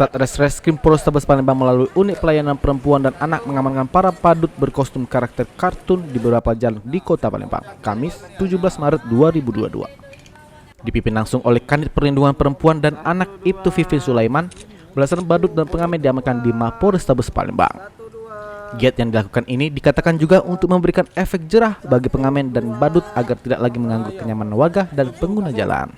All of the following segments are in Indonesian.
Satreskrim Polrestabes Palembang melalui unit pelayanan perempuan dan anak mengamankan para badut berkostum karakter kartun di beberapa jalan di Kota Palembang, Kamis 17 Maret 2022. Dipimpin langsung oleh Kanit Perlindungan Perempuan dan Anak Ibtu Vivi Sulaiman, belasan badut dan pengamen diamankan di Mapolrestabes Palembang. Giat yang dilakukan ini dikatakan juga untuk memberikan efek jerah bagi pengamen dan badut agar tidak lagi mengganggu kenyamanan warga dan pengguna jalan.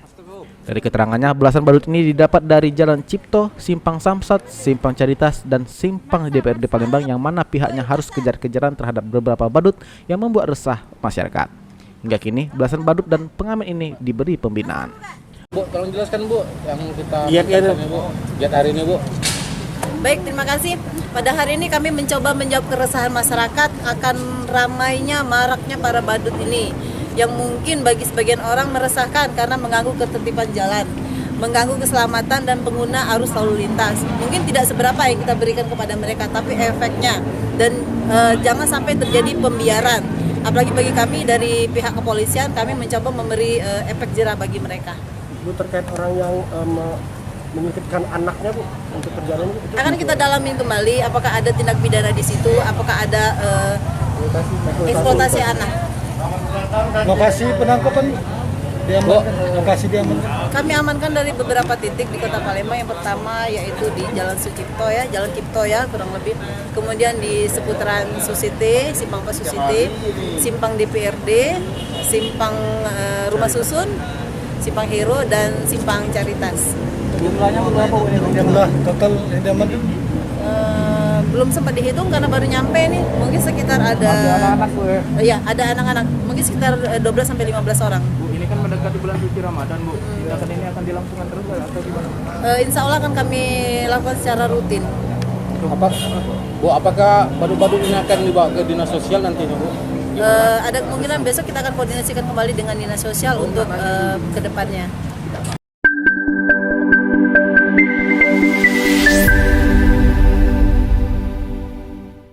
Dari keterangannya, belasan badut ini didapat dari Jalan Cipto, Simpang Samsat, Simpang Caritas, dan Simpang DPRD Palembang yang mana pihaknya harus kejar-kejaran terhadap beberapa badut yang membuat resah masyarakat. Hingga kini, belasan badut dan pengamen ini diberi pembinaan. Bu, tolong jelaskan Bu, yang kita giat hari ini Bu. Baik, terima kasih. Pada hari ini kami mencoba menjawab keresahan masyarakat akan ramainya maraknya para badut ini yang mungkin bagi sebagian orang meresahkan karena mengganggu ketertiban jalan, mengganggu keselamatan dan pengguna arus lalu lintas. Mungkin tidak seberapa yang kita berikan kepada mereka, tapi efeknya dan jangan sampai terjadi pembiaran. Apalagi bagi kami dari pihak kepolisian, kami mencoba memberi efek jerah bagi mereka. Bu, terkait orang yang menyakitkan anaknya Bu untuk perjalanan itu akan kita dalamin kembali apakah ada tindak pidana di situ, apakah ada eksploitasi anak. Lokasi penangkapan lokasi diamankan. Kami amankan dari beberapa titik di Kota Palembang. Yang pertama yaitu di Jalan Sucipto ya, Jalan Cipto ya kurang lebih. Kemudian di seputaran Susite, Simpang Pas Susite, Simpang DPRD, Simpang Rumah Susun, Simpang Hero dan Simpang Caritas. Jumlahnya berapa Bu? Jumlah total yang diamankan? Belum sempat dihitung karena baru nyampe nih. Mungkin sekitar ada anak-anak Bu ya? Iya, ada anak-anak. Mungkin sekitar 12 sampai 15 orang. Bu, ini kan mendekati bulan suci Ramadan Bu. Tindakan ini akan dilangsungkan terus atau gimana? Insya Allah akan kami lakukan secara rutin. Bu, apakah badut-badut ini akan dibawa ke dinas sosial nantinya Bu? Ada kemungkinan besok kita akan koordinasikan kembali dengan dinas sosial untuk kedepannya.